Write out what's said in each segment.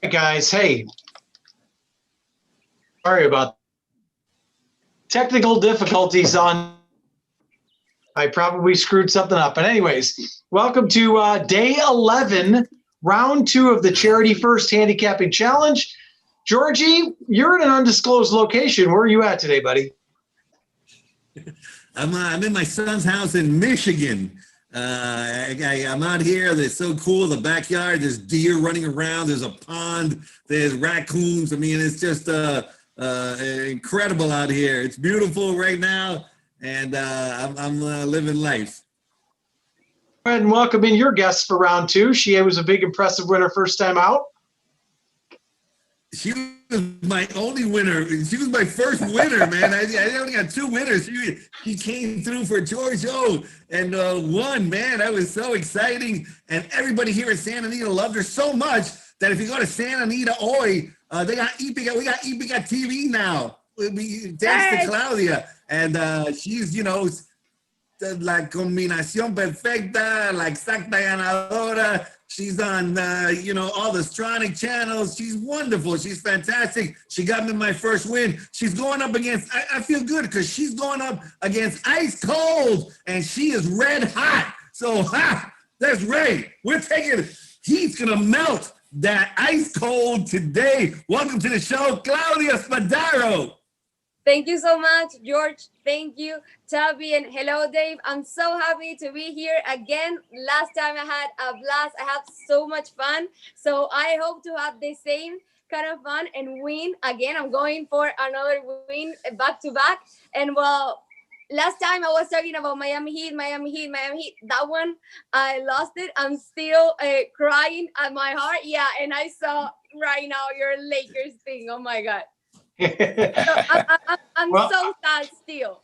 Guys, hey, sorry about technical difficulties on. I probably screwed something up, but anyways, welcome to day 11, round 2 of the Charity First Handicapping Challenge. Georgie, you're in an undisclosed location. Where are you at today, buddy? I'm in my son's house in Michigan. I'm out here. It's so cool. The backyard. There's deer running around. There's a pond. There's raccoons. I mean, it's just incredible out here. It's beautiful right now, and I'm living life. Go ahead and welcome in your guest for round 2. She was a big, impressive winner first time out. She was my only winner. She was my first winner, man. I only got 2 winners. She came through for George O and won, man. That was so exciting. And everybody here at Santa Anita loved her so much that if you go to Santa Anita Hoy, we got Epica TV now. Thanks to Claudia. And she's, you know, la combinación perfecta, la exacta ganadora. She's on, all the Stronic channels. She's wonderful. She's fantastic. She got me my first win. She's going up against, I feel good because she's going up against Ice Cold, and she is red hot. So, that's right. We're taking, he's going to melt that Ice Cold today. Welcome to the show, Claudia Spadaro. Thank you so much, George. Thank you, Tabby, and hello, Dave. I'm so happy to be here again. Last time I had a blast. I had so much fun. So I hope to have the same kind of fun and win again. I'm going for another win back to back. And well, last time I was talking about Miami Heat. That one, I lost it. I'm still crying at my heart. Yeah, and I saw right now your Lakers thing. Oh my God. So I'm well, so sad still.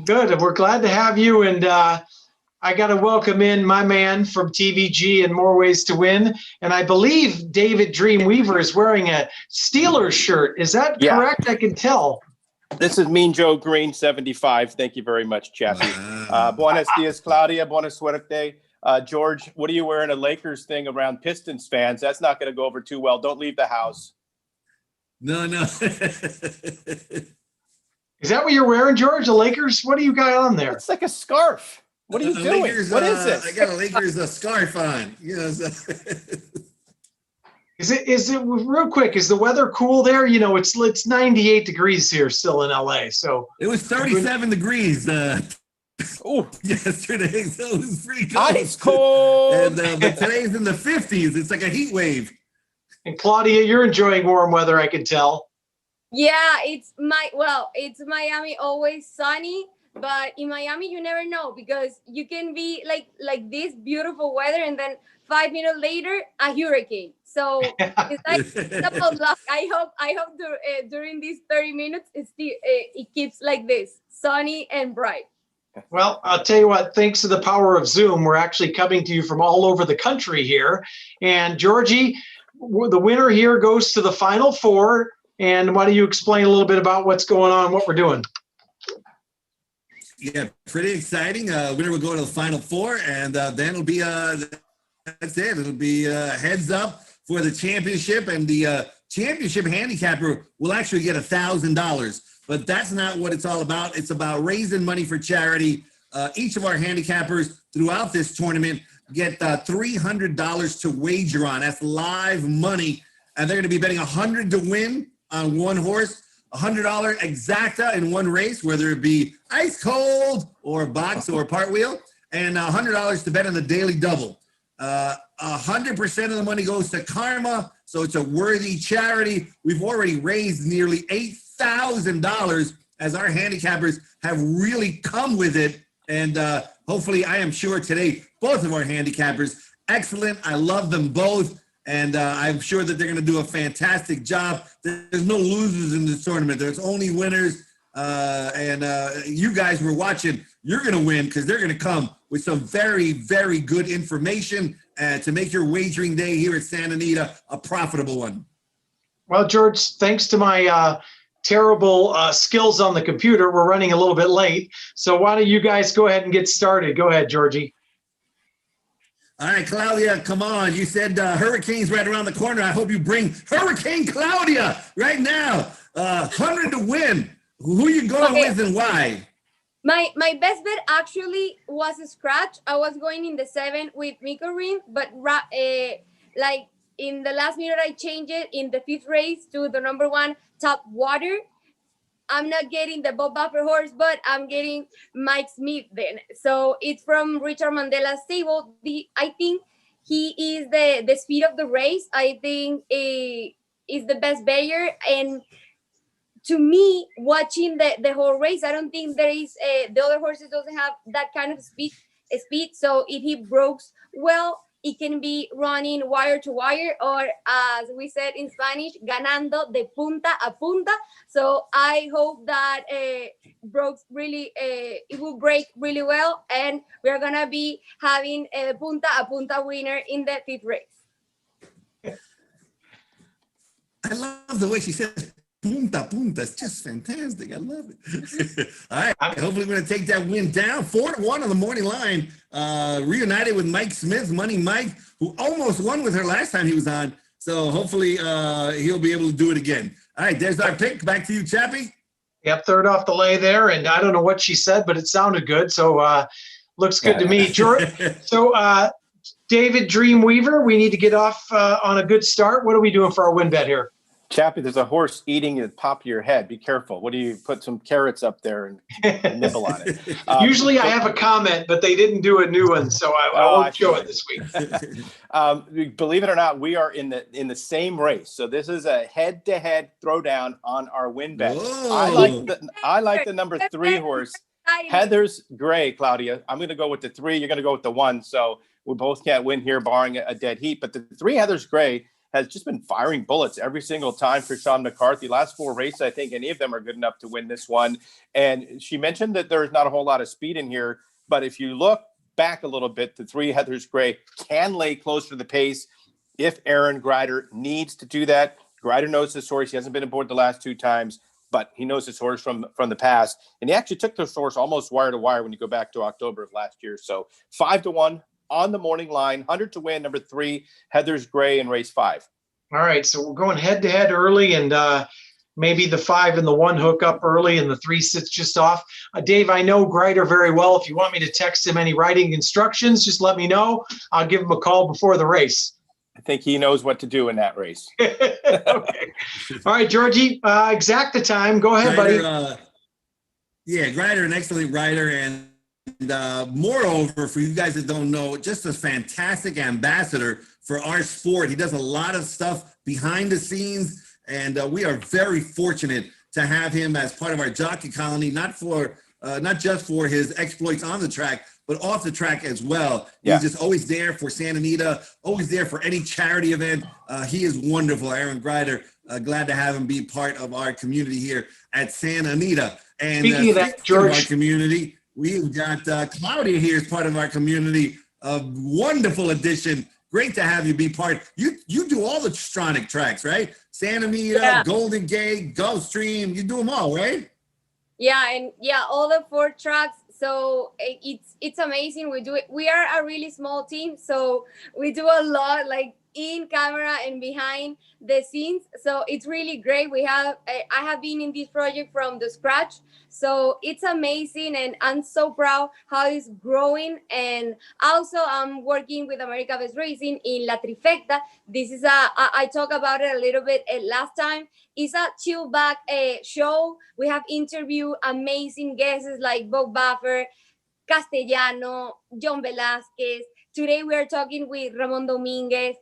Good. We're glad to have you. And I got to welcome in my man from TVG and More Ways to Win. And I believe David Dreamweaver is wearing a Steelers shirt. Is that correct? I can tell. This is Mean Joe Green, 75. Thank you very much, Chappie. Buenos dias, Claudia. Buena suerte. George, what are you wearing a Lakers thing around Pistons fans? That's not going to go over too well. Don't leave the house. No. Is that what you're wearing, George? The Lakers? What do you got on there? It's like a scarf. What are you doing? Lakers, what is this? I got a Lakers scarf on. You know. So. Is it real quick? Is the weather cool there? You know, it's 98 degrees here still in LA. So it was 37 degrees. Yesterday, so it was pretty cold. Ice cold. And but today's in the 50s. It's like a heat wave. And Claudia, you're enjoying warm weather, I can tell. Yeah, it's Miami, always sunny, but in Miami you never know because you can be like this beautiful weather and then 5 minutes later a hurricane. So it's like it's about luck. I hope during these 30 minutes it keeps like this, sunny and bright. Well, I'll tell you what, thanks to the power of Zoom, we're actually coming to you from all over the country here. And Georgie, the winner here goes to the Final Four. And why don't you explain a little bit about what's going on, what we're doing? Yeah, pretty exciting. Winner will go to the Final Four, and then it'll be that's it. It'll be heads up for the championship, and the championship handicapper will actually get $1,000. But that's not what it's all about. It's about raising money for charity. Each of our handicappers throughout this tournament get $300 to wager on. That's live money. And they're going to be betting $100 to win on one horse, $100 exacta in one race, whether it be ice cold or box or part wheel, and $100 to bet on the daily double. 100% of the money goes to Karma, so it's a worthy charity. We've already raised nearly $8,000 as our handicappers have really come with it. And hopefully, I am sure today, both of our handicappers, excellent. I love them both. And I'm sure that they're going to do a fantastic job. There's no losers in this tournament. There's only winners. You guys who are watching, you're going to win because they're going to come with some very, very good information to make your wagering day here at Santa Anita a profitable one. Well, George, thanks to my terrible skills on the computer, we're running a little bit late. So why don't you guys go ahead and get started? Go ahead, Georgie. All right, Claudia, come on. You said Hurricane's right around the corner. I hope you bring Hurricane Claudia right now. 100 to win. Who you going with and why? My best bet actually was a scratch. I was going in the 7 with Miko Ring, but like in the last minute I changed it in the 5th race to the number 1 Top Water. I'm not getting the Bob Buffer horse, but I'm getting Mike Smith then. So it's from Richard Mandela's stable. I think he is the speed of the race. I think is the best bayer. And to me, watching the whole race, I don't think there is the other horses doesn't have that kind of speed. So if he breaks well, it can be running wire to wire, or as we said in Spanish, ganando de punta a punta. So I hope that breaks really, it will break really well, and we're gonna be having a punta winner in the 5th race. I love the way she says punta punta. It's just fantastic. I love it. All right. Hopefully we're going to take that win down. 4-1 on the morning line. Reunited with Mike Smith, Money Mike, who almost won with her last time he was on. So hopefully he'll be able to do it again. All right. There's our pick. Back to you, Chappie. Yep. Third off the lay there. And I don't know what she said, but it sounded good. So looks good to me. George, so David Dreamweaver, we need to get off on a good start. What are we doing for our win bet here? Chappie, there's a horse eating the top of your head. Be careful. What do you put some carrots up there and nibble on it? Usually I have a comment, but they didn't do a new one, so I won't show it this week. Believe it or not, we are in the same race. So this is a head-to-head throwdown on our win bet. I like the number 3 horse, Heather's Gray, Claudia. I'm going to go with the 3. You're going to go with the 1. So we both can't win here, barring a dead heat. But the 3 Heather's Gray has just been firing bullets every single time for Sean McCarthy. Last 4 races, I think any of them are good enough to win this one. And she mentioned that there's not a whole lot of speed in here, but if you look back a little bit, the 3 Heather's Gray can lay closer to the pace if Aaron Greider needs to do that. Greider knows this horse. He hasn't been aboard the last 2 times, but he knows this horse from the past. And he actually took this horse almost wire to wire when you go back to October of last year. So 5-1. On the morning line, 100 to win, number 3, Heather's Gray in race 5. All right, so we're going head to head early, and maybe the 5 and the 1 hook up early, and the 3 sits just off. Dave, I know Greider very well. If you want me to text him any riding instructions, just let me know. I'll give him a call before the race. I think he knows what to do in that race. Okay. All right, Georgie, exact the time. Go ahead, buddy. Greider, an excellent rider, and moreover, for you guys that don't know, just a fantastic ambassador for our sport. He does a lot of stuff behind the scenes, and we are very fortunate to have him as part of our jockey colony, not just for his exploits on the track, but off the track as well. Yeah. He's just always there for Santa Anita, always there for any charity event. He is wonderful, Aaron Greider. Glad to have him be part of our community here at Santa Anita. And speaking of that, George, our community, we've got Claudia here as part of our community. A wonderful addition. Great to have you be part. You do all the Stronach tracks, right? Santa Anita, Golden Gate, Gulfstream. You do them all, right? Yeah, and all the 4 tracks. So it's amazing. We do it. We are a really small team, so we do a lot, like in camera and behind the scenes. So it's really great. I have been in this project from the scratch. So it's amazing, and I'm so proud how it's growing. And also I'm working with America Best Racing in La Trifecta. This is I talked about it a little bit last time. It's a chill back show. We have interviewed amazing guests like Bob Buffer, Castellano, John Velasquez. Today we are talking with Ramon Dominguez,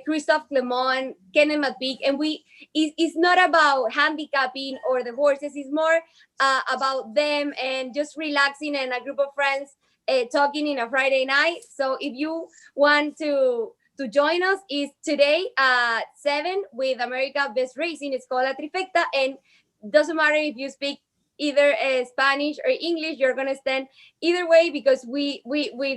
Christophe Clement, Kenneth McPeak, and it's not about handicapping or the horses. It's more about them and just relaxing and a group of friends talking in a Friday night. So if you want to join us, is today at 7 with America Best Racing. It's called La Trifecta, and doesn't matter if you speak either Spanish or English. You're gonna stand either way because we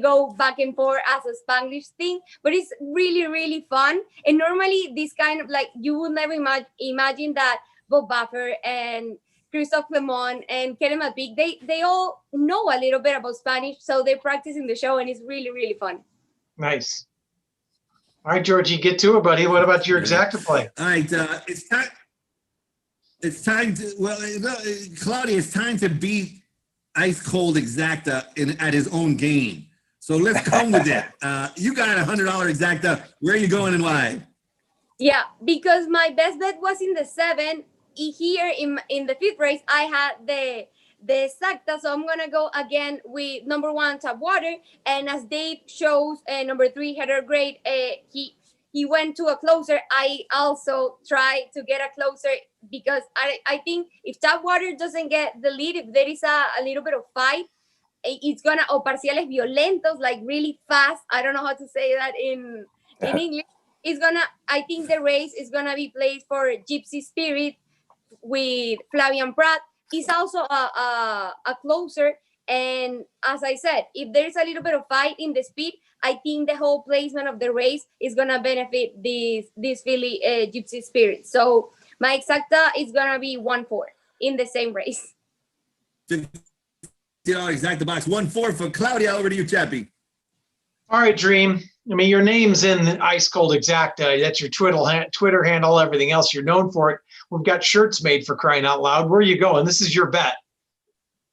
go back and forth as a Spanish thing. But it's really fun. And normally this kind of like you would never imagine that Bob Buffer and Christophe Clement and Kevin McPeak, they all know a little bit about Spanish, so they practice in the show, and it's really fun. Nice. All right, Georgie, get to it, buddy. What about your exacta play? All right, it's time. It's time to Claudia. It's time to beat Ice Cold Exacta at his own game. So let's come with it. You got $100 Exacta. Where are you going and why? Yeah, because my best bet was in the 7. Here in the 5th race, I had the exacta, so I'm gonna go again with number 1 Tap Water, and as Dave shows, number 3 Heather Great, he went to a closer. I also tried to get a closer because I think if Tap Water doesn't get the lead, if there is a little bit of fight, it's gonna parciales violentos, like really fast. I don't know how to say that in English. It's gonna. I think the race is gonna be played for Gypsy Spirit with Flavian Pratt. He's also a closer, and as I said, if there's a little bit of fight in the speed, I think the whole placement of the race is gonna benefit this filly Gypsy Spirit. So my exacta is gonna be 1-4 in the same race. Exacta box 1-4 for Claudia. Over to you, Chappie. All right, Dream. I mean, your name's in Ice Cold Exacta. That's your Twitter handle, everything else. You're known for it. We've got shirts made, for crying out loud. Where are you going? This is your bet.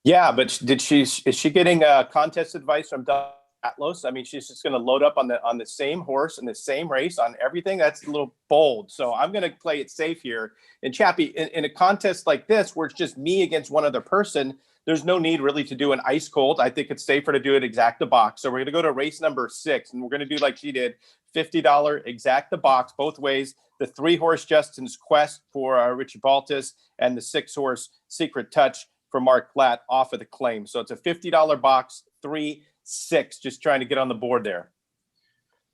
Yeah, but is she getting contest advice from Atlas? I mean, she's just going to load up on the same horse in the same race on everything. That's a little bold. So I'm going to play it safe here. And Chappie, in a contest like this, where it's just me against one other person, there's no need really to do an ice cold. I think it's safer to do an exacta box. So we're going to go to race number 6, and we're going to do like she did, $50 exacta box both ways. The 3-horse Justin's Quest for Richie Baltus, and the 6-horse Secret Touch for Mark Platt off of the claim. So it's a $50 box, 3-6, just trying to get on the board there.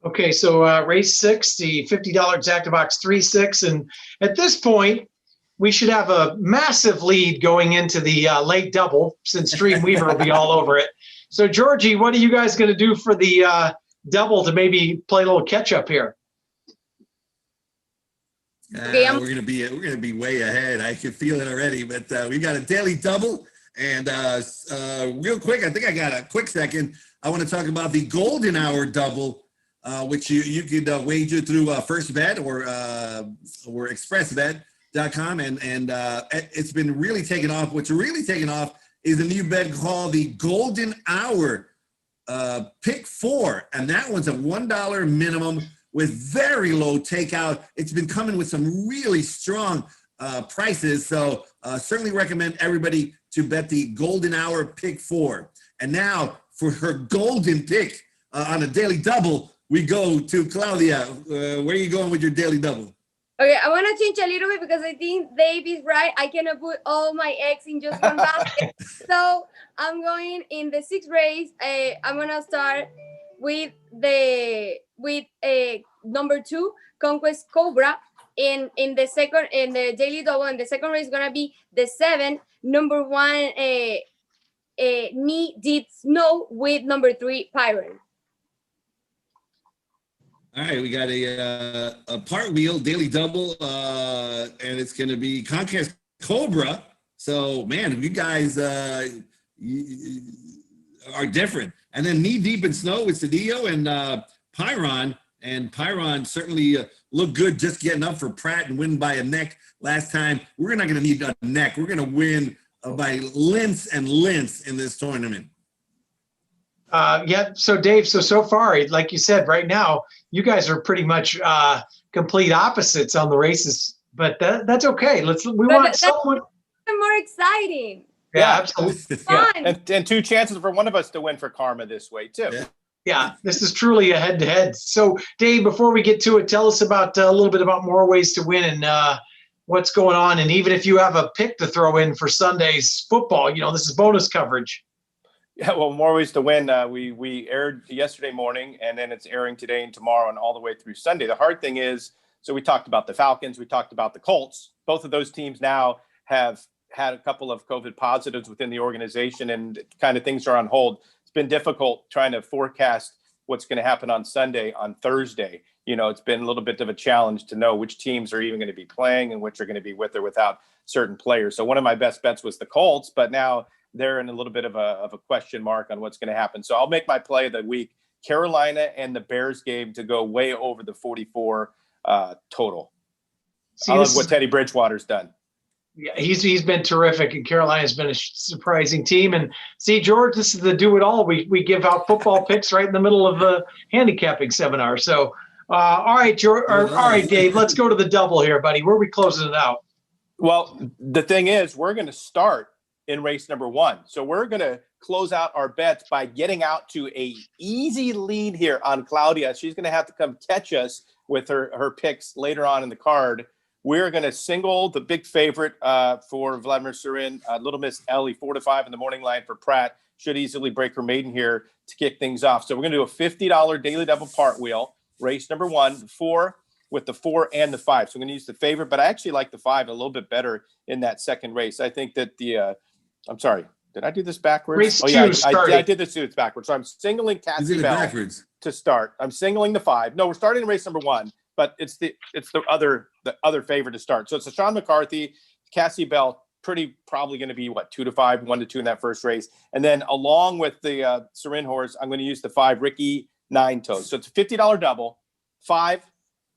Okay, so race 6, the $50 exacta box, 3-6, and at this point, we should have a massive lead going into the late double, since Dreamweaver will be all over it. So, Georgie, what are you guys going to do for the double to maybe play a little catch up here? We're gonna be way ahead. I can feel it already. But we got a daily double, and real quick, I think I got a quick second. I want to talk about the golden hour double, which you could wager through First Bet or ExpressBet.com, and it's been really taken off. What's really taken off is a new bet called the Golden Hour Pick 4, and that one's a $1 minimum with very low takeout. It's been coming with some really strong prices, so certainly recommend everybody to bet the Golden Hour Pick 4. And now for her golden pick on a daily double, we go to Claudia. Where are you going with your daily double? Okay, I want to change a little bit because I think Dave is right. I cannot put all my eggs in just one basket. So I'm going in the 6th race. I'm gonna start with number 2 Conquest Cobra. In the daily double, and the second race is gonna be the 7 number 1 Knee Deep Snow with number 3 Pyron. All right, we got a part wheel daily double, and it's going to be Conquest Cobra. So, man, you guys are different. And then Knee Deep in Snow with Cedillo and Pyron. And Pyron certainly looked good just getting up for Pratt and winning by a neck last time. We're not going to need a neck. We're going to win by lengths and lengths in this tournament. Yeah. So Dave, so far, like you said, right now, you guys are pretty much complete opposites on the races, but that's okay. We want someone more exciting. Yeah, absolutely. Fun. Yeah. And 2 chances for one of us to win for Karma this way too. Yeah, this is truly a head-to-head. So Dave, before we get to it, tell us about a little bit about more ways to win and what's going on. And even if you have a pick to throw in for Sunday's football, this is bonus coverage. Yeah, well, more ways to win. We aired yesterday morning, and then it's airing today and tomorrow and all the way through Sunday. The hard thing is, so we talked about the Falcons, we talked about the Colts. Both of those teams now have had a couple of COVID positives within the organization, and kind of things are on hold. It's been difficult trying to forecast what's going to happen on Sunday, on Thursday. It's been a little bit of a challenge to know which teams are even going to be playing and which are going to be with or without certain players. So one of my best bets was the Colts, but now they're in a little bit of a question mark on what's going to happen. So I'll make my play of the week, Carolina and the Bears game, to go way over the 44 total. I love what Teddy Bridgewater's done. Yeah, he's been terrific, and Carolina's been a surprising team. And see, George, this is the do it all. We give out football picks right in the middle of the handicapping seminar. So, all right, George, all right, Dave, let's go to the double here, buddy. Where are we closing it out? Well, the thing is, we're going to start in race number 1. So we're going to close out our bets by getting out to a easy lead here on Claudia. She's going to have to come catch us with her picks later on in the card. We're going to single the big favorite for Vladimir Surin, Little Miss Ellie, 4-5 in the morning line for Pratt. Should easily break her maiden here to kick things off. So we're going to do a $50 daily double part wheel, race number 1, 4 with the 4 and the 5. So I'm going to use the favorite, but I actually like the 5 a little bit better in that second race. I think that I'm sorry, did I do this backwards? Race I did the suits backwards. So I'm singling Cassie Bell backwards to start. I'm singling the 5. No, we're starting in race number 1. But it's the other favorite to start. So it's a Sean McCarthy, Cassie Bell, probably going to be 2-5, 1-2 in that first race. And then along with the Surin horse, I'm going to use the 5 Ricky Nine Toes. So it's a $50 double, 5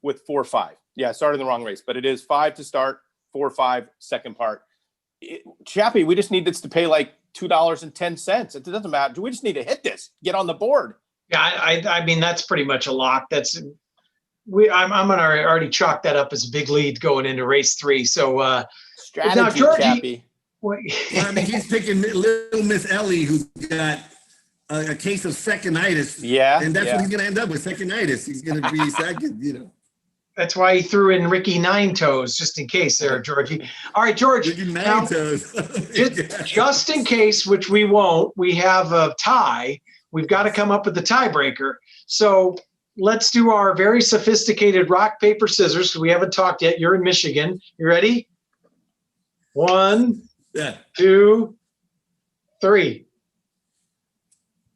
with 4-5. Yeah, I started in the wrong race, but it is 5 to start, 4-5 second part. Chappie, we just need this to pay like $2.10. It doesn't matter. We just need to hit this, get on the board. Yeah, I mean that's pretty much a lock. I'm gonna already chalk that up as a big lead going into race 3. So strategy, now, Georgie, Chappie. Well, I mean, he's picking Little Miss Ellie, who's got a case of second-itis. Yeah, and that's what he's going to end up with, second-itis. He's going to be second, That's why he threw in Ricky Nine Toes, just in case there, Georgie. All right, George. Ricky Nine Toes. just in case, which we won't, we have a tie. We've got to come up with the tiebreaker. So let's do our very sophisticated rock, paper, scissors, because we haven't talked yet. You're in Michigan. You ready? 1, 2, 3.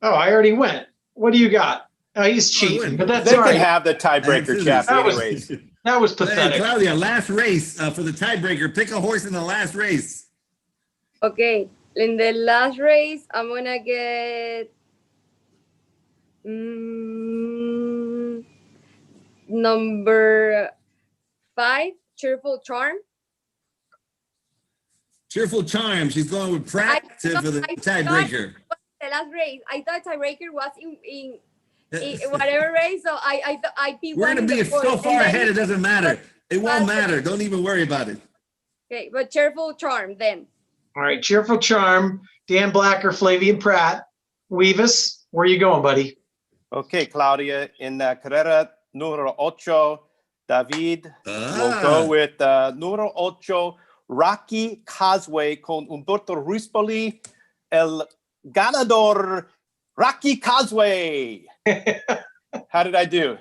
Oh, I already went. What do you got? Oh, he's cheating, but that's all right. They can have the tiebreaker, Chappie, anyways. That was pathetic. Hey, Claudia, last race for the tiebreaker. Pick a horse in the last race. Okay, in the last race, I'm going to get number 5, Cheerful Charm. Cheerful Charm. She's going with Pratt for the tiebreaker. The last race, I thought tiebreaker was in whatever race, so I picked. We're going to be so far ahead, it doesn't matter. It won't matter. Don't even worry about it. Okay, but Cheerful Charm then. All right, Cheerful Charm, Dan Blacker, Flavian Pratt. Weavis, where are you going, buddy? Okay, Claudia, in carrera numero 8, David will go with numero 8, Rocky Causeway con Umberto Rispoli, el ganador, Rocky Causeway. How did I do?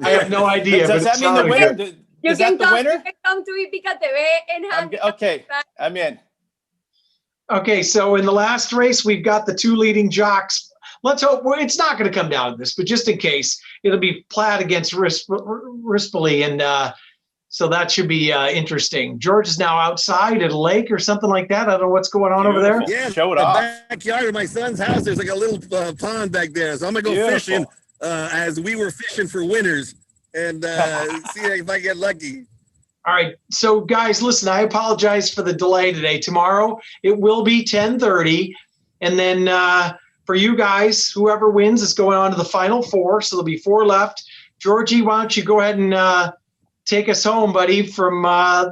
I have no idea. Does that mean the winner? Is that the winner? You can come to Ipica TV and okay, I'm in. Okay, so in the last race, we've got the 2 leading jocks. Let's hope it's not going to come down to this, but just in case, it'll be Platt against Rispoli, and so that should be interesting. George is now outside at a lake or something like that. I don't know what's going on over there. Yeah, show it off. Backyard of my son's house, there's like a little pond back there, so I'm going to go fishing as we were fishing for winners and see if I get lucky. All right, so guys, listen, I apologize for the delay today. Tomorrow, it will be 10:30, and then for you guys, whoever wins is going on to the final 4, so there'll be 4 left. Georgie, why don't you go ahead and take us home, buddy, from I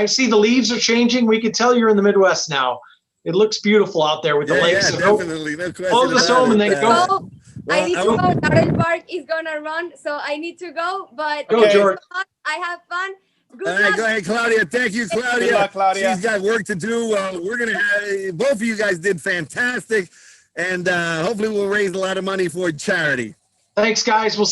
see the leaves are changing. We can tell you're in the Midwest now. It looks beautiful out there with the lakes. Yeah, so definitely. No question close us home and then go. I need to go. Darrell Park is going to run, so I need to go. But go, George. I have fun. Good luck. Go ahead, Claudia. Thank you, Claudia. Good luck, Claudia. She's got work to do. We're going to have, both of you guys did fantastic. And hopefully we'll raise a lot of money for charity. Thanks, guys. We'll see you.